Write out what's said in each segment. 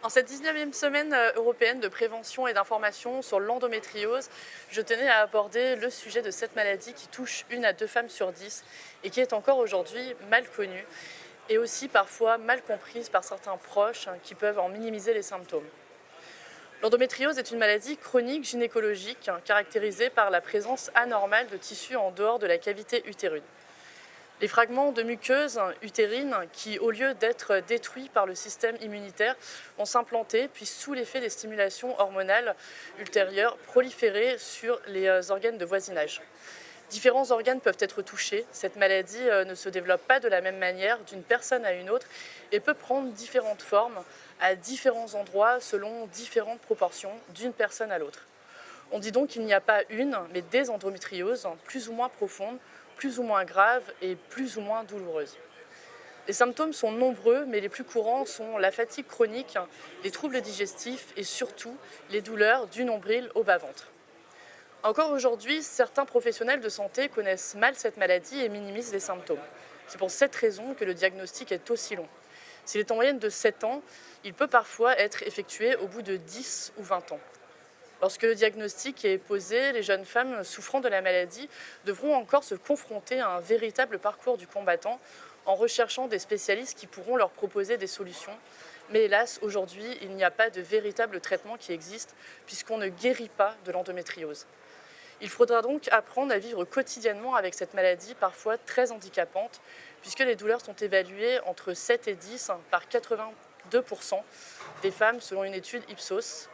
En cette 19e semaine européenne de prévention et d'information sur l'endométriose, je tenais à aborder le sujet de cette maladie qui touche 1 à 2 femmes sur 10 et qui est encore aujourd'hui mal connue et aussi parfois mal comprise par certains proches qui peuvent en minimiser les symptômes. L'endométriose est une maladie chronique gynécologique caractérisée par la présence anormale de tissus en dehors de la cavité utérine. Les fragments de muqueuse utérine qui, au lieu d'être détruits par le système immunitaire, vont s'implanter, puis sous l'effet des stimulations hormonales ultérieures, proliférer sur les organes de voisinage. Différents organes peuvent être touchés. Cette maladie ne se développe pas de la même manière d'une personne à une autre et peut prendre différentes formes à différents endroits selon différentes proportions d'une personne à l'autre. On dit donc qu'il n'y a pas une, mais des endométrioses plus ou moins profondes, plus ou moins graves et plus ou moins douloureuses. Les symptômes sont nombreux, mais les plus courants sont la fatigue chronique, les troubles digestifs et surtout les douleurs du nombril au bas-ventre. Encore aujourd'hui, certains professionnels de santé connaissent mal cette maladie et minimisent les symptômes. C'est pour cette raison que le diagnostic est aussi long. S'il est en moyenne de 7 ans, il peut parfois être effectué au bout de 10 ou 20 ans. Lorsque le diagnostic est posé, les jeunes femmes souffrant de la maladie devront encore se confronter à un véritable parcours du combattant en recherchant des spécialistes qui pourront leur proposer des solutions. Mais hélas, aujourd'hui, il n'y a pas de véritable traitement qui existe puisqu'on ne guérit pas de l'endométriose. Il faudra donc apprendre à vivre quotidiennement avec cette maladie parfois très handicapante puisque les douleurs sont évaluées entre 7 et 10 par 82% des femmes selon une étude Ipsos.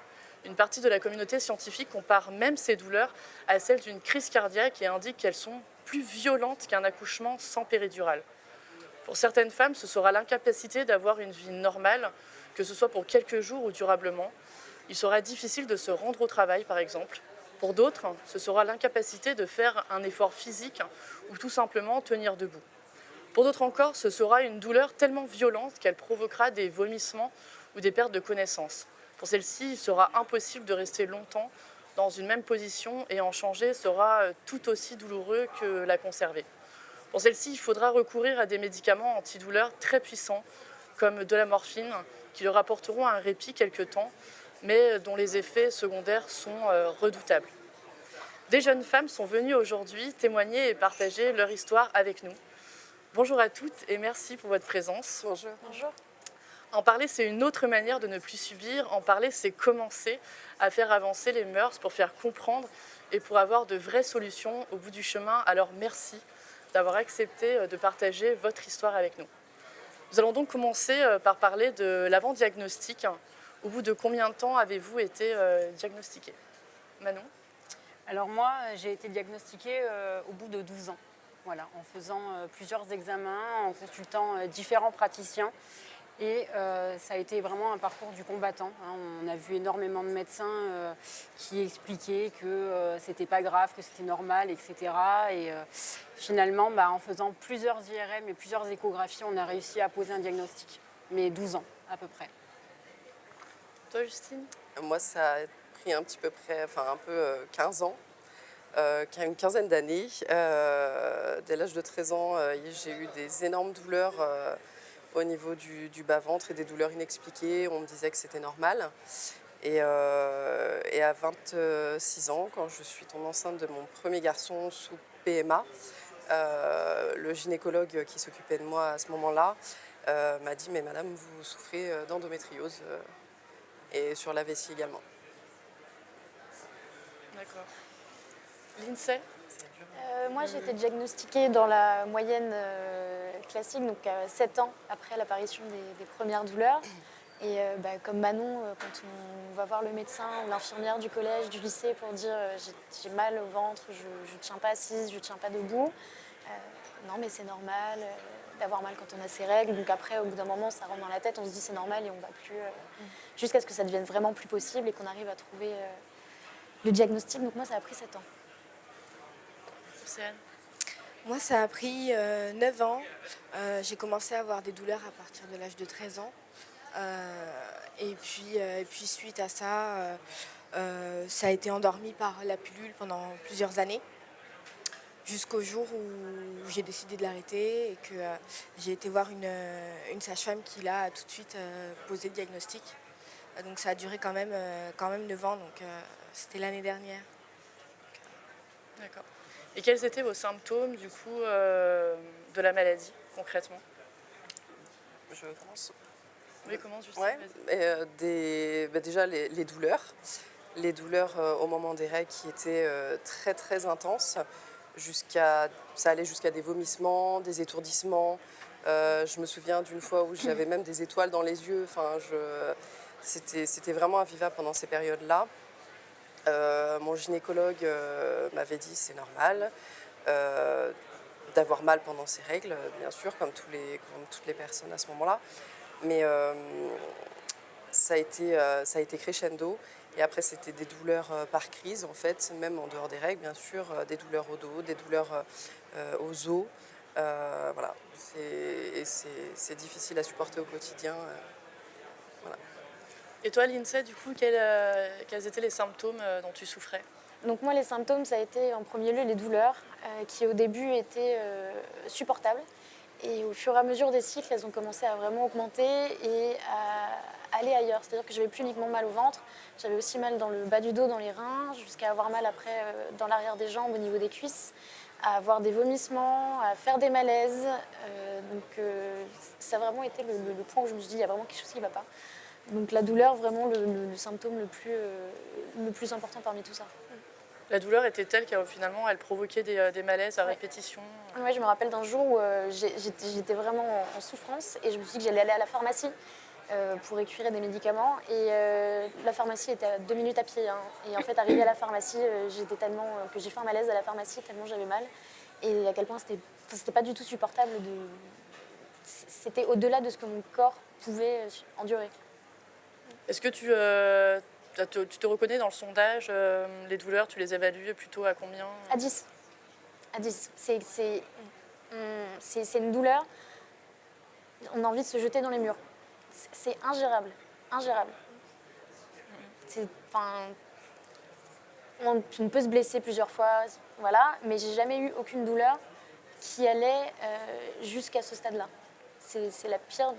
Une partie de la communauté scientifique compare même ces douleurs à celles d'une crise cardiaque et indique qu'elles sont plus violentes qu'un accouchement sans péridurale. Pour certaines femmes, ce sera l'incapacité d'avoir une vie normale, que ce soit pour quelques jours ou durablement. Il sera difficile de se rendre au travail, par exemple. Pour d'autres, ce sera l'incapacité de faire un effort physique ou tout simplement tenir debout. Pour d'autres encore, ce sera une douleur tellement violente qu'elle provoquera des vomissements ou des pertes de connaissance. Pour celle-ci, il sera impossible de rester longtemps dans une même position et en changer sera tout aussi douloureux que la conserver. Pour celle-ci, il faudra recourir à des médicaments antidouleurs très puissants, comme de la morphine, qui leur apporteront un répit quelque temps, mais dont les effets secondaires sont redoutables. Des jeunes femmes sont venues aujourd'hui témoigner et partager leur histoire avec nous. Bonjour à toutes et merci pour votre présence. Bonjour. Bonjour. En parler, c'est une autre manière de ne plus subir. En parler, c'est commencer à faire avancer les mœurs pour faire comprendre et pour avoir de vraies solutions au bout du chemin. Alors merci d'avoir accepté de partager votre histoire avec nous. Nous allons donc commencer par parler de l'avant-diagnostic. Au bout de combien de temps avez-vous été diagnostiquée ? Manon ? Alors moi, j'ai été diagnostiquée au bout de 12 ans. Voilà, en faisant plusieurs examens, en consultant différents praticiens. Et ça a été vraiment un parcours du combattant. On a vu énormément de médecins qui expliquaient que c'était pas grave, que c'était normal, etc. Et finalement, en faisant plusieurs IRM et plusieurs échographies, on a réussi à poser un diagnostic. Mais 12 ans à peu près. Toi, Justine ? Moi, ça a pris un petit peu près, 15 ans, une quinzaine d'années. Dès l'âge de 13 ans, j'ai eu des énormes douleurs au niveau du bas-ventre et des douleurs inexpliquées. On me disait que c'était normal. Et à 26 ans, quand je suis tombée enceinte de mon premier garçon sous PMA, le gynécologue qui s'occupait de moi à ce moment-là m'a dit « Mais madame, vous souffrez d'endométriose et sur la vessie également. » D'accord. Lindsay ? Moi, j'ai été diagnostiquée dans la moyenne classique, donc 7 ans après l'apparition des premières douleurs. Et comme Manon, quand on va voir le médecin ou l'infirmière du collège, du lycée pour dire j'ai mal au ventre, je ne tiens pas assise, je ne tiens pas debout. Non, mais c'est normal d'avoir mal quand on a ses règles. Donc après, au bout d'un moment, ça rentre dans la tête, on se dit c'est normal et on ne va plus. Jusqu'à ce que ça devienne vraiment plus possible et qu'on arrive à trouver le diagnostic. Donc moi, ça a pris 7 ans. Océane ? Moi, ça a pris 9 ans. J'ai commencé à avoir des douleurs à partir de l'âge de 13 ans. Et puis suite à ça, ça a été endormi par la pilule pendant plusieurs années. Jusqu'au jour où j'ai décidé de l'arrêter et que j'ai été voir une sage-femme qui l'a tout de suite posé le diagnostic. Donc ça a duré quand même 9 ans, donc c'était l'année dernière. D'accord. Et quels étaient vos symptômes du coup de la maladie concrètement? Je commence. Oui, comment juste Ouais, déjà les douleurs. Les douleurs au moment des règles qui étaient très très intenses, ça allait jusqu'à des vomissements, des étourdissements. Je me souviens d'une fois où j'avais même des étoiles dans les yeux. C'était vraiment invivable pendant ces périodes-là. Mon gynécologue m'avait dit c'est normal d'avoir mal pendant ces règles, bien sûr, comme toutes les personnes à ce moment-là. Mais ça a été crescendo. Et après, c'était des douleurs par crise, en fait, même en dehors des règles, bien sûr, des douleurs au dos, des douleurs aux os. Voilà. C'est difficile à supporter au quotidien. Voilà. Et toi, Lindsay, du coup, quels étaient les symptômes dont tu souffrais? Donc moi, les symptômes, ça a été en premier lieu les douleurs, qui au début étaient supportables. Et au fur et à mesure des cycles, elles ont commencé à vraiment augmenter et à aller ailleurs. C'est-à-dire que j'avais plus uniquement mal au ventre, j'avais aussi mal dans le bas du dos, dans les reins, jusqu'à avoir mal après dans l'arrière des jambes, au niveau des cuisses, à avoir des vomissements, à faire des malaises. Ça a vraiment été le point où je me suis dit, il y a vraiment quelque chose qui ne va pas. Donc la douleur, vraiment le symptôme le plus important parmi tout ça. La douleur était telle qu'elle finalement elle provoquait des malaises à répétition. Ouais, je me rappelle d'un jour où j'étais vraiment en souffrance et je me suis dit que j'allais aller à la pharmacie pour récupérer des médicaments. Et la pharmacie était à 2 minutes à pied. Hein. Et en fait, arrivée à la pharmacie, que j'ai fait un malaise à la pharmacie tellement j'avais mal. Et à quel point c'était pas du tout supportable. C'était au-delà de ce que mon corps pouvait endurer. Est-ce que tu te reconnais dans le sondage, les douleurs, tu les évalues plutôt à combien? À 10. À 10. C'est une douleur, on a envie de se jeter dans les murs. C'est ingérable. Ingérable. On peut se blesser plusieurs fois, voilà, mais j'ai jamais eu aucune douleur qui allait jusqu'à ce stade-là. C'est la pire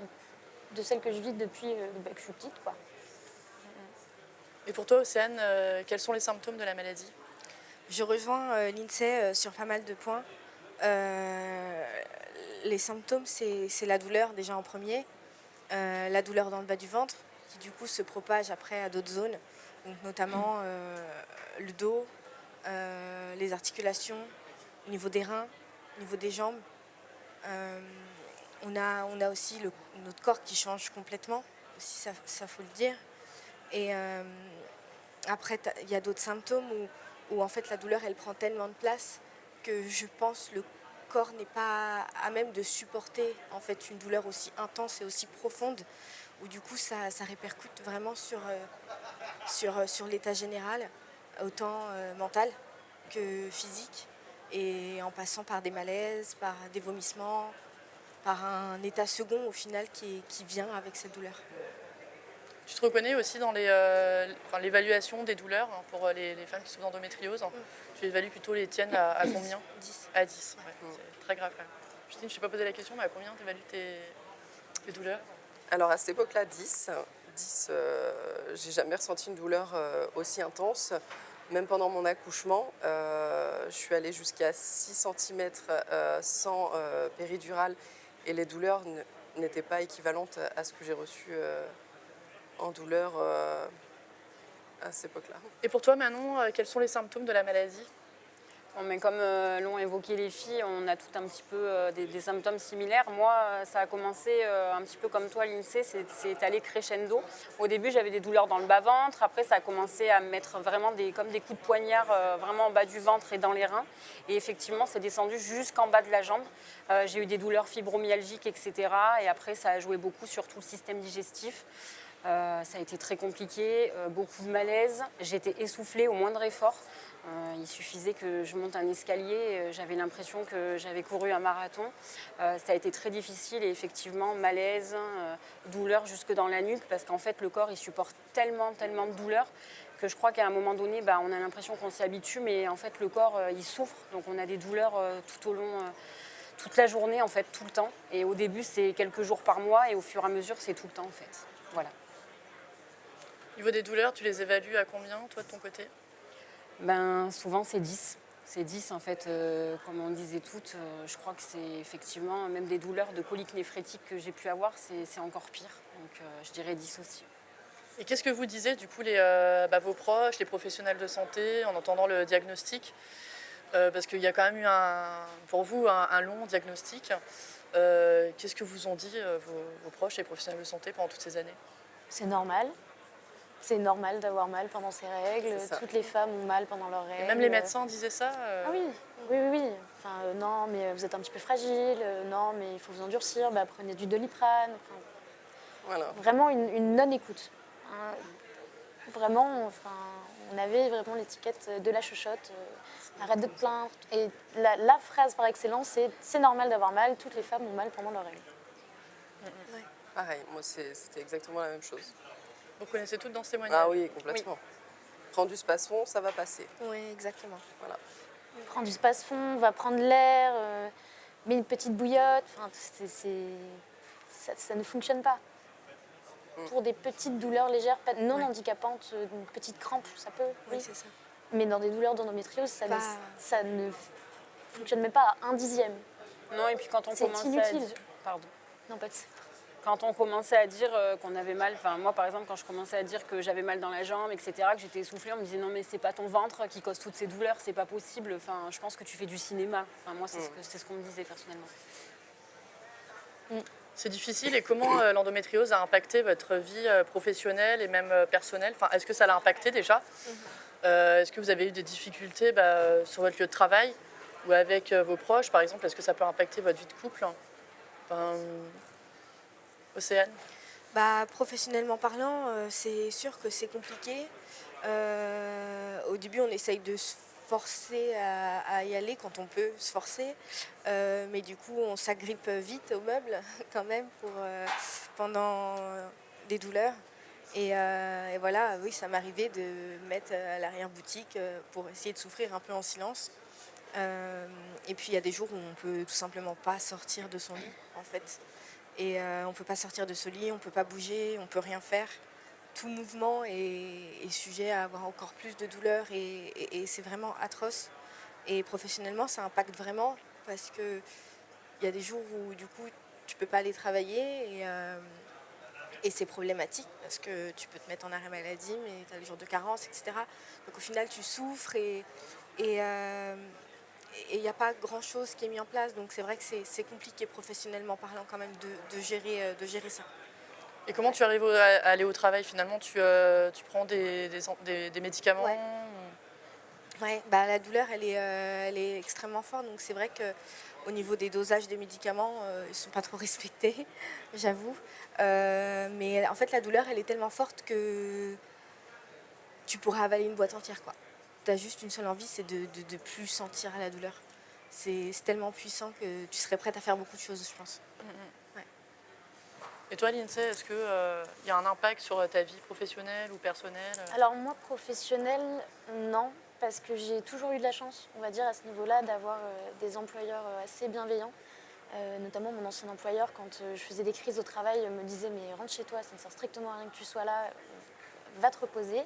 de celle que je vis depuis que je suis petite, quoi. Et pour toi, Océane, quels sont les symptômes de la maladie? Je rejoins l'INSEE sur pas mal de points. Les symptômes, c'est la douleur déjà en premier, la douleur dans le bas du ventre, qui du coup se propage après à d'autres zones, donc notamment le dos, les articulations, au niveau des reins, au niveau des jambes. On a aussi notre corps qui change complètement, aussi ça faut le dire. Et après, il y a d'autres symptômes où en fait la douleur elle prend tellement de place que je pense le corps n'est pas à même de supporter en fait une douleur aussi intense et aussi profonde, où du coup ça répercute vraiment sur l'état général, autant mental que physique, et en passant par des malaises, par des vomissements, par un état second au final qui vient avec cette douleur. Tu te reconnais aussi dans l'évaluation des douleurs pour les femmes qui souffrent d'endométriose. Tu évalues plutôt les tiennes à combien? 10. À 10, ouais. C'est très grave quand même. Justine, je ne t'ai pas posé la question, mais à combien tu évalues tes douleurs? Alors à cette époque-là, 10. 10, j'ai jamais ressenti une douleur aussi intense. Même pendant mon accouchement, je suis allée jusqu'à 6 cm sans péridurale, et les douleurs n'étaient pas équivalentes à ce que j'ai reçu en douleur à cette époque-là. Et pour toi, Manon, quels sont les symptômes de la maladie? Bon, mais comme l'ont évoqué les filles, on a tout un petit peu des symptômes similaires. Moi, ça a commencé un petit peu comme toi, l'INSEE, c'est allé crescendo. Au début, j'avais des douleurs dans le bas-ventre. Après, ça a commencé à me mettre vraiment comme des coups de poignard vraiment en bas du ventre et dans les reins. Et effectivement, c'est descendu jusqu'en bas de la jambe. J'ai eu des douleurs fibromyalgiques, etc. Et après, ça a joué beaucoup sur tout le système digestif. Ça a été très compliqué, beaucoup de malaise. J'étais essoufflée au moindre effort. Il suffisait que je monte un escalier, j'avais l'impression que j'avais couru un marathon. Ça a été très difficile et effectivement, malaise, douleur jusque dans la nuque, parce qu'en fait, le corps, il supporte tellement de douleur que je crois qu'à un moment donné, on a l'impression qu'on s'y habitue, mais en fait, le corps, il souffre. Donc on a des douleurs tout au long, toute la journée, en fait, tout le temps. Et au début, c'est quelques jours par mois et au fur et à mesure, c'est tout le temps, en fait. Voilà. Au niveau des douleurs, tu les évalues à combien, toi, de ton côté? Ben, souvent, c'est 10. C'est 10, en fait, comme on disait toutes. Je crois que c'est effectivement, même des douleurs de colique néphrétique que j'ai pu avoir, c'est encore pire. Donc, je dirais 10 aussi. Et qu'est-ce que vous disiez, du coup, vos proches, les professionnels de santé, en entendant le diagnostic? Parce qu'il y a quand même eu, pour vous, un long diagnostic. Qu'est-ce que vous ont dit vos proches, les professionnels de santé, pendant toutes ces années? C'est normal. C'est normal d'avoir mal pendant ses règles. C'est ça. Toutes les femmes ont mal pendant leurs règles. Et même les médecins disaient ça Ah oui, oui, oui, oui. Enfin, non, mais vous êtes un petit peu fragile. Non, mais il faut vous endurcir. Bah, prenez du Doliprane. Enfin, Voilà. vraiment une non-écoute. Hein. Vraiment, enfin, on avait vraiment l'étiquette de la chochotte. Arrête de te plaindre. Et la phrase par excellence, c'est normal d'avoir mal. Toutes les femmes ont mal pendant leurs règles. Pareil, moi c'était exactement la même chose. Vous connaissez toutes dans ce témoignage? Ah oui, complètement. Prends du spasson, ça va passer. Oui, exactement. Voilà. Prends du space-fond, va prendre l'air, mets une petite bouillotte. Enfin, ça ne fonctionne pas. Pour des petites douleurs légères, non handicapantes, une petite crampe, ça peut, Oui, oui. c'est ça. Mais dans des douleurs d'endométriose, ça Pas- ne fonctionne même pas à 1/10. Non, et puis quand on C'est commençait inutile. à dire... Pardon. Non, pas de... Quand on commençait à dire qu'on avait mal, enfin moi par exemple quand je commençais à dire que j'avais mal dans la jambe, etc., que j'étais essoufflée, on me disait non mais c'est pas ton ventre qui cause toutes ces douleurs, c'est pas possible, enfin je pense que tu fais du cinéma. Enfin moi c'est ce qu'on me disait personnellement. C'est difficile. Et comment l'endométriose a impacté votre vie professionnelle et même personnelle? Enfin, est-ce que ça l'a impacté déjà? Est-ce que vous avez eu des difficultés sur votre lieu de travail ou avec vos proches, par exemple? Est-ce que ça peut impacter votre vie de couple? Enfin, Océane? Professionnellement parlant, c'est sûr que c'est compliqué. Au début, on essaye de se forcer à y aller quand on peut se forcer. Mais du coup, on s'agrippe vite aux meubles quand même pendant des douleurs. Et voilà, oui, ça m'arrivait de me mettre à l'arrière-boutique pour essayer de souffrir un peu en silence. Et puis il y a des jours où on peut tout simplement pas sortir de son lit en fait. Et on peut pas sortir de ce lit, on peut pas bouger, on peut rien faire. Tout mouvement est sujet à avoir encore plus de douleur et c'est vraiment atroce. Et professionnellement, ça impacte vraiment parce que il y a des jours où du coup tu peux pas aller travailler et c'est problématique parce que tu peux te mettre en arrêt maladie, mais tu as les jours de carence, etc. Donc au final, tu souffres et il n'y a pas grand-chose qui est mis en place. Donc c'est vrai que c'est compliqué professionnellement parlant quand même de gérer ça. Et comment tu arrives à aller au travail finalement? Tu prends des médicaments? Ouais. Ouais, la douleur, elle est extrêmement forte. Donc c'est vrai qu'au niveau des dosages des médicaments, ils ne sont pas trop respectés, j'avoue. Mais en fait, la douleur, elle est tellement forte que tu pourrais avaler une boîte entière, quoi. Tu as juste une seule envie, c'est de plus sentir la douleur. C'est tellement puissant que tu serais prête à faire beaucoup de choses, je pense. Ouais. Et toi, Lindsay, est-ce qu'il y a un impact sur ta vie professionnelle ou personnelle? Alors moi, professionnelle, non. Parce que j'ai toujours eu de la chance, on va dire, à ce niveau-là, d'avoir des employeurs assez bienveillants. Notamment mon ancien employeur, quand je faisais des crises au travail, me disait « mais rentre chez toi, ça ne sert strictement à rien que tu sois là, va te reposer ».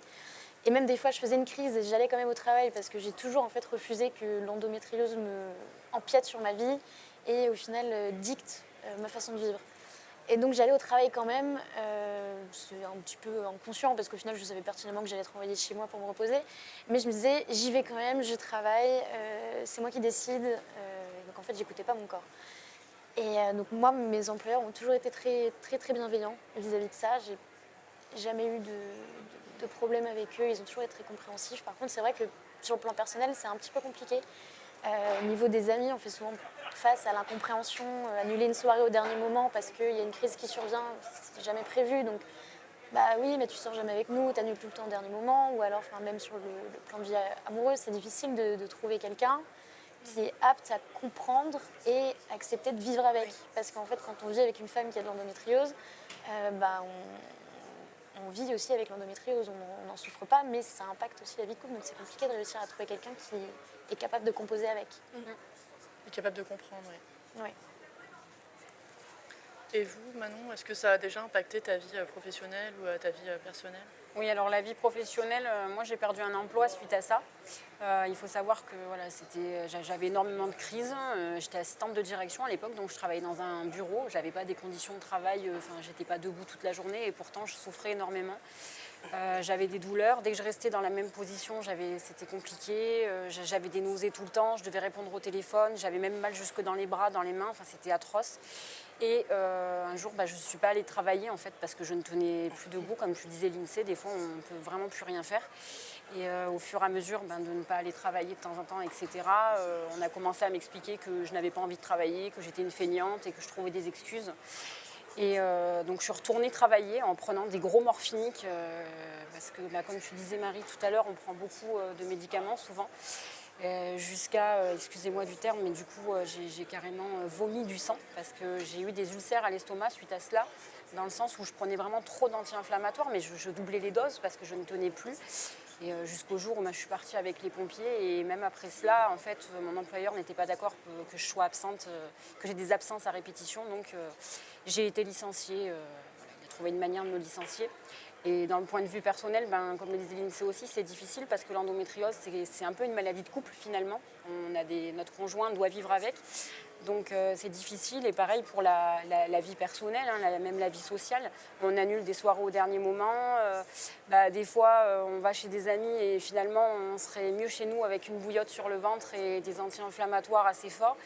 Et même des fois, je faisais une crise et j'allais quand même au travail parce que j'ai toujours en fait refusé que l'endométriose me empiète sur ma vie et au final dicte ma façon de vivre. Et donc j'allais au travail quand même, c'est un petit peu inconscient parce qu'au final je savais pertinemment que j'allais être envoyée chez moi pour me reposer. Mais je me disais, j'y vais quand même, je travaille, c'est moi qui décide. Donc en fait, j'écoutais pas mon corps. Et donc moi, mes employeurs ont toujours été très, très, très bienveillants vis-à-vis de ça. J'ai jamais eu de problème avec eux, ils ont toujours été très compréhensifs. Par contre, c'est vrai que sur le plan personnel, c'est un petit peu compliqué. Au niveau des amis, on fait souvent face à l'incompréhension, annuler une soirée au dernier moment parce qu'il y a une crise qui survient, c'est jamais prévu. Donc, oui, mais tu sors jamais avec nous, tu annules tout le temps au dernier moment. Ou alors, même sur le plan de vie amoureuse, c'est difficile de trouver quelqu'un qui est apte à comprendre et accepter de vivre avec. Parce qu'en fait, quand on vit avec une femme qui a de l'endométriose, on vit aussi avec l'endométriose, on n'en souffre pas, mais ça impacte aussi la vie de couple. Donc c'est compliqué de réussir à trouver quelqu'un qui est capable de composer avec. Et capable de comprendre, oui. Oui. Et vous, Manon, est-ce que ça a déjà impacté ta vie professionnelle ou ta vie personnelle? Oui, alors la vie professionnelle, moi j'ai perdu un emploi suite à ça. Il faut savoir que voilà, j'avais énormément de crises. J'étais assistante de direction à l'époque, donc je travaillais dans un bureau. J'avais pas des conditions de travail, j'étais pas debout toute la journée et pourtant je souffrais énormément. J'avais des douleurs. Dès que je restais dans la même position, c'était compliqué. J'avais des nausées tout le temps. Je devais répondre au téléphone. J'avais même mal jusque dans les bras, dans les mains. C'était atroce. Et un jour, je ne suis pas allée travailler en fait parce que je ne tenais plus debout. Comme tu disais, l'INSEE, des fois, on ne peut vraiment plus rien faire. Et au fur et à mesure de ne pas aller travailler de temps en temps, etc., on a commencé à m'expliquer que je n'avais pas envie de travailler, que j'étais une feignante et que je trouvais des excuses. Et donc je suis retournée travailler en prenant des gros morphiniques parce que comme tu disais Marie tout à l'heure, on prend beaucoup de médicaments souvent jusqu'à, excusez-moi du terme, mais du coup j'ai carrément vomi du sang parce que j'ai eu des ulcères à l'estomac suite à cela, dans le sens où je prenais vraiment trop d'anti-inflammatoires, mais je doublais les doses parce que je ne tenais plus. Et jusqu'au jour où je suis partie avec les pompiers et même après cela, en fait, mon employeur n'était pas d'accord que je sois absente, que j'ai des absences à répétition, donc j'ai été licenciée. Il a trouvé une manière de me licencier. Et dans le point de vue personnel, comme le disait l'INSEE aussi, c'est difficile parce que l'endométriose, c'est un peu une maladie de couple finalement. Notre conjoint doit vivre avec. Donc c'est difficile et pareil pour la vie personnelle, même la vie sociale. On annule des soirées au dernier moment. Des fois, on va chez des amis et finalement, on serait mieux chez nous avec une bouillotte sur le ventre et des anti-inflammatoires assez forts.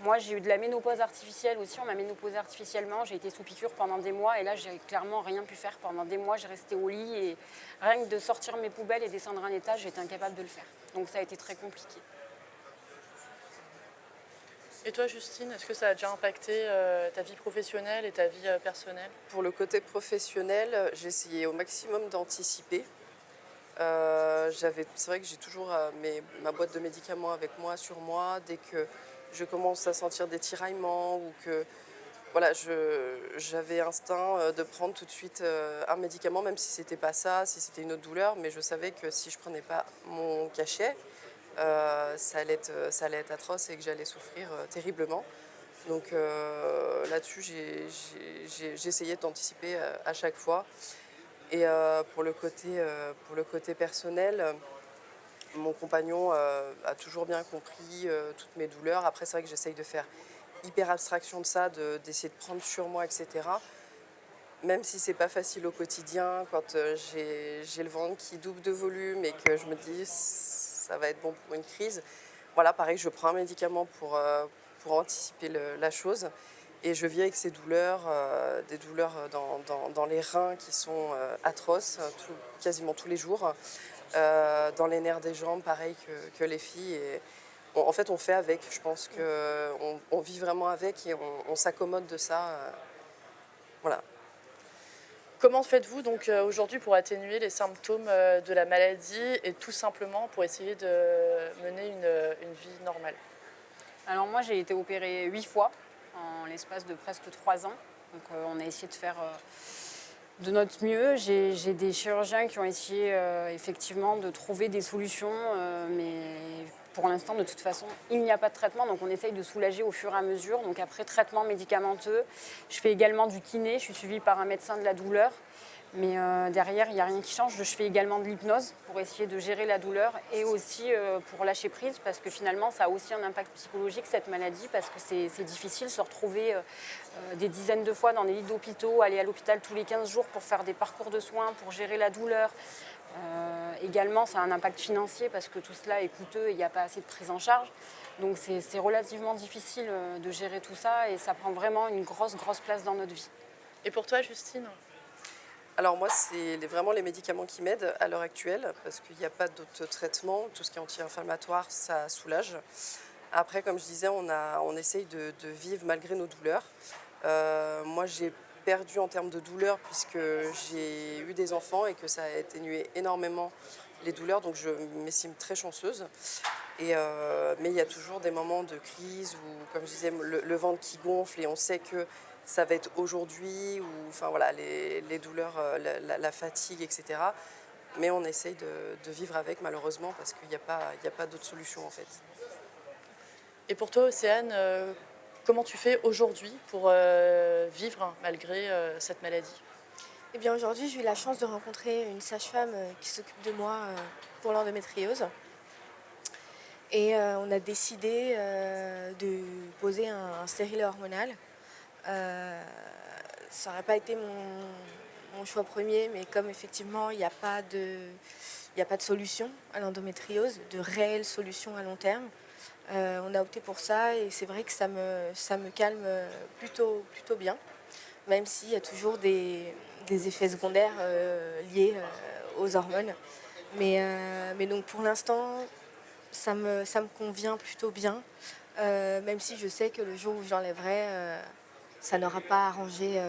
Moi, j'ai eu de la ménopause artificielle aussi. On m'a ménopausée artificiellement. J'ai été sous piqûre pendant des mois et là, j'ai clairement rien pu faire. Pendant des mois, j'ai resté au lit et rien que de sortir mes poubelles et descendre un étage, j'étais incapable de le faire. Donc ça a été très compliqué. Et toi, Justine, est-ce que ça a déjà impacté ta vie professionnelle et ta vie personnelle? Pour le côté professionnel, j'ai essayé au maximum d'anticiper. C'est vrai que j'ai toujours ma boîte de médicaments avec moi, sur moi, dès que je commence à sentir des tiraillements ou que voilà, j'avais instinct de prendre tout de suite un médicament, même si c'était pas ça, si c'était une autre douleur, mais je savais que si je prenais pas mon cachet, ça allait être atroce et que j'allais souffrir terriblement. Donc là-dessus, j'ai essayé d'anticiper à chaque fois. Et pour le côté personnel, mon compagnon a toujours bien compris toutes mes douleurs. Après, c'est vrai que j'essaye de faire hyper abstraction de ça, d'essayer de prendre sur moi, etc. Même si c'est pas facile au quotidien, quand j'ai le ventre qui double de volume et que je me dis ça va être bon pour une crise. Voilà, pareil, je prends un médicament pour anticiper la chose. Et je vis avec ces douleurs, des douleurs dans les reins qui sont atroces, quasiment tous les jours. Dans les nerfs des jambes, pareil que les filles. Et en fait, on fait avec. Je pense qu'on vit vraiment avec et on s'accommode de ça. Voilà. Comment faites-vous donc aujourd'hui pour atténuer les symptômes de la maladie et tout simplement pour essayer de mener une vie normale? Alors moi, j'ai été opérée 8 fois en l'espace de presque 3 ans. Donc on a essayé de faire de notre mieux. J'ai des chirurgiens qui ont essayé effectivement de trouver des solutions, mais pour l'instant, de toute façon, il n'y a pas de traitement. Donc on essaye de soulager au fur et à mesure. Donc après, traitement médicamenteux. Je fais également du kiné. Je suis suivie par un médecin de la douleur. Mais derrière, il n'y a rien qui change. Je fais également de l'hypnose pour essayer de gérer la douleur et aussi pour lâcher prise parce que finalement, ça a aussi un impact psychologique, cette maladie, parce que c'est difficile de se retrouver des dizaines de fois dans des lits d'hôpitaux, aller à l'hôpital tous les 15 jours pour faire des parcours de soins, pour gérer la douleur. Également, ça a un impact financier parce que tout cela est coûteux et il n'y a pas assez de prise en charge. Donc c'est relativement difficile de gérer tout ça et ça prend vraiment une grosse place dans notre vie. Et pour toi, Justine? Alors moi, c'est vraiment les médicaments qui m'aident à l'heure actuelle parce qu'il n'y a pas d'autres traitements. Tout ce qui est anti-inflammatoire, ça soulage. Après, comme je disais, on essaye de vivre malgré nos douleurs. Moi, j'ai perdu en termes de douleurs puisque j'ai eu des enfants et que ça a atténué énormément les douleurs. Donc je m'estime très chanceuse. Mais il y a toujours des moments de crise où, comme je disais, le ventre qui gonfle et on sait que ça va être aujourd'hui, ou enfin voilà, les douleurs, la fatigue, etc. Mais on essaye de vivre avec malheureusement parce qu'il n'y a pas d'autre solution en fait. Et pour toi, Océane, Comment tu fais aujourd'hui pour vivre malgré cette maladie? Eh bien aujourd'hui, j'ai eu la chance de rencontrer une sage-femme qui s'occupe de moi pour l'endométriose. Et on a décidé de poser un stérilet hormonal. Ça n'aurait pas été mon choix premier, mais comme effectivement il n'y a pas de solution à l'endométriose, de réelle solution à long terme, on a opté pour ça et c'est vrai que ça me calme plutôt bien, même s'il y a toujours des effets secondaires liés aux hormones. Mais donc pour l'instant, ça me convient plutôt bien, même si je sais que le jour où j'enlèverai, ça n'aura pas arrangé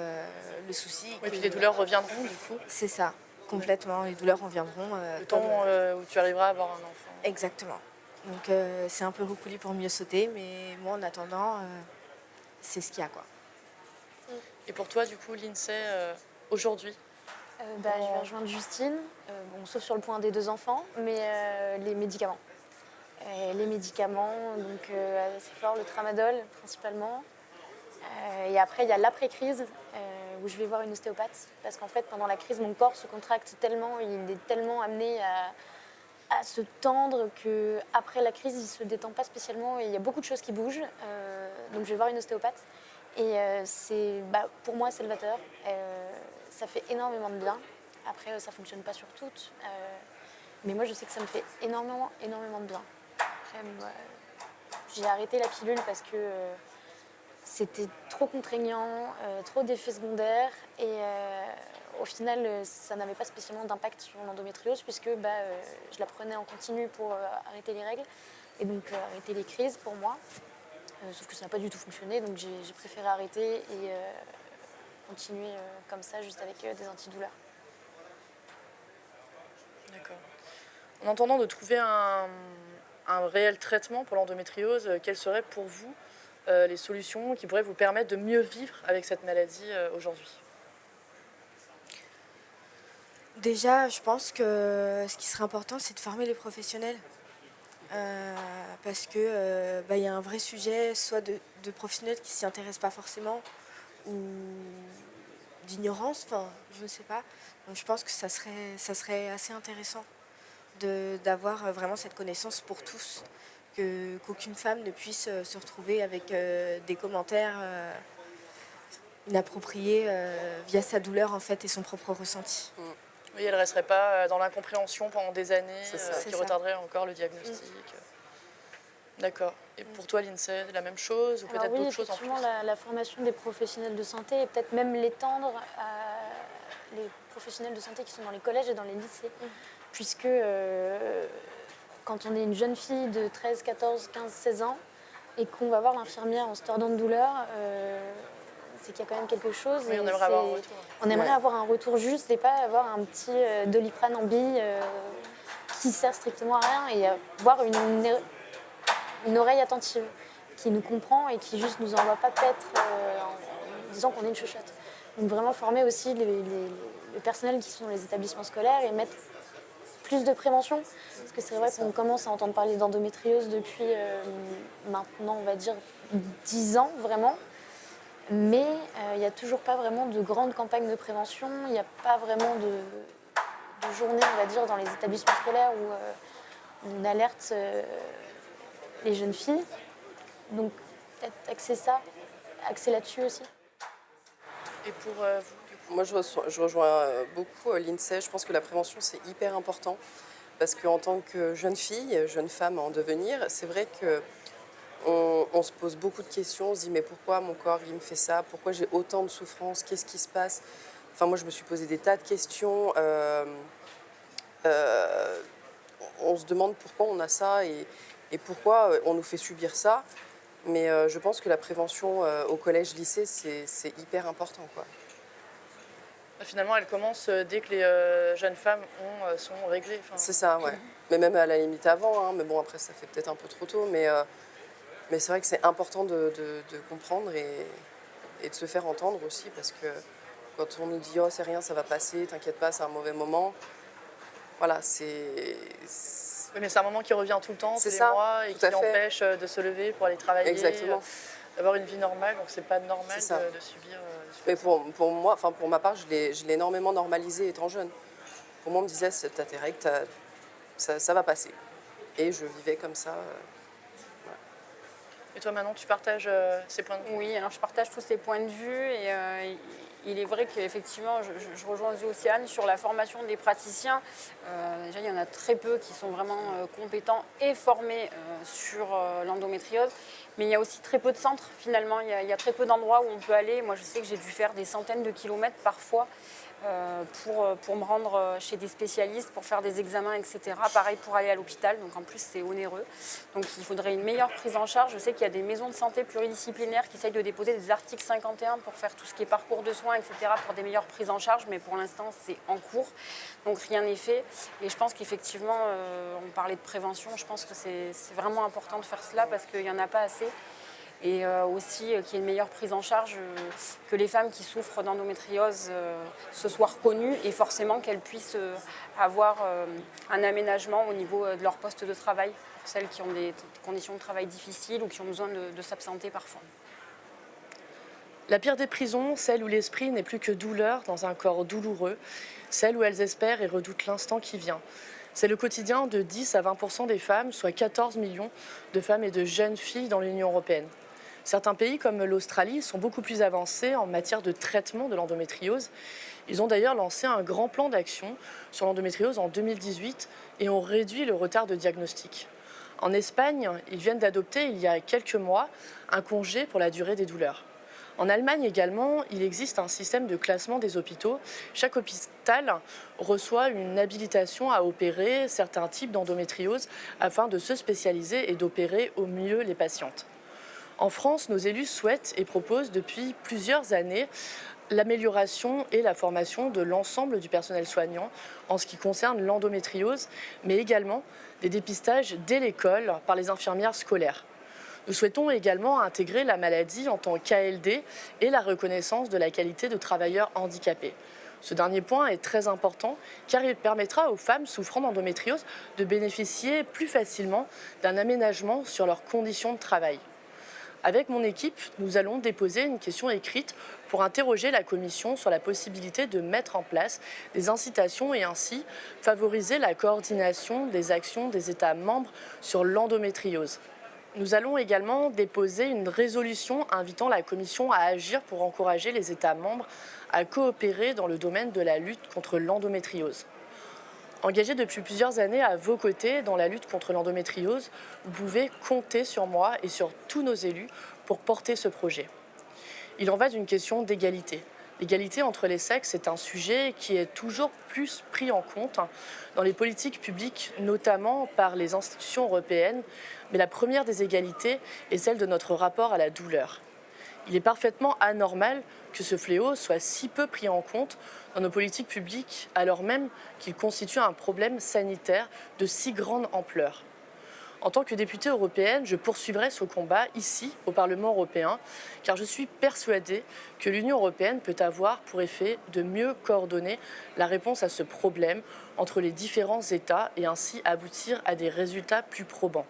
le souci. Et puis les douleurs reviendront du coup, C'est ça, complètement. Les douleurs reviendront. le temps où tu arriveras à avoir un enfant. Exactement. Donc c'est un peu roucouli pour mieux sauter, mais moi en attendant, c'est ce qu'il y a, quoi. Et pour toi du coup, Lindsay, aujourd'hui, Je vais rejoindre Justine, sauf sur le point des 2 enfants, mais les médicaments. Les médicaments, donc assez fort, le tramadol principalement. Et après, il y a l'après-crise, où je vais voir une ostéopathe. Parce qu'en fait, pendant la crise, mon corps se contracte tellement, il est tellement amené à se tendre qu'après la crise, il ne se détend pas spécialement et il y a beaucoup de choses qui bougent. Donc je vais voir une ostéopathe. Et pour moi, c'est salvateur. Ça fait énormément de bien. Après, ça ne fonctionne pas sur toutes. Mais moi, je sais que ça me fait énormément de bien. Après, j'ai arrêté la pilule parce que c'était trop contraignant, trop d'effets secondaires. Et au final, ça n'avait pas spécialement d'impact sur l'endométriose puisque je la prenais en continu pour arrêter les règles et donc arrêter les crises pour moi. Sauf que ça n'a pas du tout fonctionné, donc j'ai préféré arrêter et continuer comme ça, juste avec des antidouleurs. d'accord. En attendant de trouver un réel traitement pour l'endométriose, quelles seraient pour vous les solutions qui pourraient vous permettre de mieux vivre avec cette maladie aujourd'hui? Déjà, je pense que ce qui serait important, c'est de former les professionnels. Parce que y a un vrai sujet, soit de professionnels qui ne s'y intéressent pas forcément, ou d'ignorance, enfin, je ne sais pas. Donc je pense que ça serait assez intéressant d'avoir vraiment cette connaissance pour tous, qu'aucune femme ne puisse se retrouver avec des commentaires inappropriés via sa douleur en fait et son propre ressenti. Oui, elle ne resterait pas dans l'incompréhension pendant des années, C'est qui ça. retarderait encore le diagnostic. D'accord. Et pour toi, Lindsay, la même chose ou Alors peut-être oui, d'autres choses en plus? effectivement, la formation des professionnels de santé et peut-être même l'étendre à les professionnels de santé qui sont dans les collèges et dans les lycées. Puisque quand on est une jeune fille de 13, 14, 15, 16 ans et qu'on va voir l'infirmière en se tordant de douleur, c'est qu'il y a quand même quelque chose. Oui, et on aimerait avoir un retour. On aimerait Ouais. avoir un retour juste et pas avoir un petit Doliprane en bille qui sert strictement à rien et avoir une oreille attentive qui nous comprend et qui juste nous envoie pas paître en disant qu'on est une chochotte. Donc vraiment former aussi le personnel qui sont dans les établissements scolaires et mettre plus de prévention. Parce que c'est vrai qu'on commence à entendre parler d'endométriose depuis maintenant, on va dire, 10 ans vraiment. Mais il n'y a toujours pas vraiment de grandes campagnes de prévention, il n'y a pas vraiment de journée, on va dire, dans les établissements scolaires où on alerte les jeunes filles. Donc peut-être axer là-dessus aussi. Et pour vous, du coup? Moi, je rejoins beaucoup Lindsay. Je pense que la prévention, c'est hyper important. Parce qu'en tant que jeune fille, jeune femme en devenir, c'est vrai qu'on se pose beaucoup de questions. On se dit, mais pourquoi mon corps, il me fait ça? Pourquoi j'ai autant de souffrance? Qu'est-ce qui se passe? Enfin, moi, je me suis posé des tas de questions. On se demande pourquoi on a ça et pourquoi on nous fait subir ça. Mais je pense que la prévention au collège-lycée, c'est hyper important, quoi. Finalement, elle commence dès que les jeunes femmes sont réglées. Enfin, C'est ça, ouais. Mais même à la limite avant, hein. Mais bon, après, ça fait peut-être un peu trop tôt. Mais c'est vrai que c'est important de comprendre et de se faire entendre aussi. Parce que quand on nous dit « Oh, c'est rien, ça va passer, t'inquiète pas, c'est un mauvais moment », voilà, Oui, mais c'est un moment qui revient tout le temps, tous C'est les ça, mois, et tout qui à fait. empêche de se lever pour aller travailler. Exactement. d'avoir une vie normale, donc c'est pas normal C'est ça. de subir. Mais pour moi, enfin pour ma part, je l'ai énormément normalisé étant jeune. Pour moi, on me disait, t'as tes règles, ça va passer. Et je vivais comme ça. Et toi, Manon, tu partages ces points de vue? Oui, alors je partage tous ces points de vue et il est vrai qu'effectivement, je rejoins aussi Anne sur la formation des praticiens. Déjà, il y en a très peu qui sont vraiment compétents et formés sur l'endométriose. Mais il y a aussi très peu de centres finalement, il y a très peu d'endroits où on peut aller. Moi, je sais que j'ai dû faire des centaines de kilomètres parfois pour me rendre chez des spécialistes, pour faire des examens, etc. Pareil pour aller à l'hôpital, donc en plus c'est onéreux. Donc il faudrait une meilleure prise en charge. Je sais qu'il y a des maisons de santé pluridisciplinaires qui essayent de déposer des articles 51 pour faire tout ce qui est parcours de soins, etc. pour des meilleures prises en charge, mais pour l'instant c'est en cours, donc rien n'est fait. Et je pense qu'effectivement, on parlait de prévention, je pense que c'est vraiment important de faire cela parce qu'il n'y en a pas assez. Et aussi qu'il y ait une meilleure prise en charge, que les femmes qui souffrent d'endométriose se soient reconnues et forcément qu'elles puissent avoir un aménagement au niveau de leur poste de travail pour celles qui ont des conditions de travail difficiles ou qui ont besoin de s'absenter parfois. La pire des prisons, celle où l'esprit n'est plus que douleur dans un corps douloureux, celle où elles espèrent et redoutent l'instant qui vient. C'est le quotidien de 10 à 20% des femmes, soit 14 millions de femmes et de jeunes filles dans l'Union européenne. Certains pays comme l'Australie sont beaucoup plus avancés en matière de traitement de l'endométriose. Ils ont d'ailleurs lancé un grand plan d'action sur l'endométriose en 2018 et ont réduit le retard de diagnostic. En Espagne, ils viennent d'adopter il y a quelques mois un congé pour la durée des douleurs. En Allemagne également, il existe un système de classement des hôpitaux. Chaque hôpital reçoit une habilitation à opérer certains types d'endométriose afin de se spécialiser et d'opérer au mieux les patientes. En France, nos élus souhaitent et proposent depuis plusieurs années l'amélioration et la formation de l'ensemble du personnel soignant en ce qui concerne l'endométriose, mais également des dépistages dès l'école par les infirmières scolaires. Nous souhaitons également intégrer la maladie en tant qu'ALD et la reconnaissance de la qualité de travailleurs handicapés. Ce dernier point est très important car il permettra aux femmes souffrant d'endométriose de bénéficier plus facilement d'un aménagement sur leurs conditions de travail. Avec mon équipe, nous allons déposer une question écrite pour interroger la Commission sur la possibilité de mettre en place des incitations et ainsi favoriser la coordination des actions des États membres sur l'endométriose. Nous allons également déposer une résolution invitant la Commission à agir pour encourager les États membres à coopérer dans le domaine de la lutte contre l'endométriose. Engagée depuis plusieurs années à vos côtés dans la lutte contre l'endométriose, vous pouvez compter sur moi et sur tous nos élus pour porter ce projet. Il en va d'une question d'égalité. L'égalité entre les sexes est un sujet qui est toujours plus pris en compte dans les politiques publiques, notamment par les institutions européennes, mais la première des égalités est celle de notre rapport à la douleur. Il est parfaitement anormal que ce fléau soit si peu pris en compte dans nos politiques publiques, alors même qu'il constitue un problème sanitaire de si grande ampleur. En tant que députée européenne, je poursuivrai ce combat ici, au Parlement européen, car je suis persuadée que l'Union européenne peut avoir pour effet de mieux coordonner la réponse à ce problème entre les différents États et ainsi aboutir à des résultats plus probants.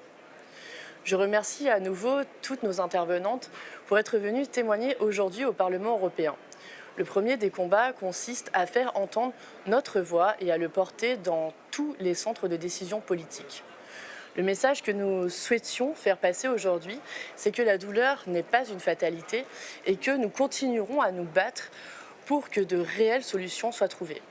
Je remercie à nouveau toutes nos intervenantes pour être venues témoigner aujourd'hui au Parlement européen. Le premier des combats consiste à faire entendre notre voix et à le porter dans tous les centres de décision politique. Le message que nous souhaitions faire passer aujourd'hui, c'est que la douleur n'est pas une fatalité et que nous continuerons à nous battre pour que de réelles solutions soient trouvées.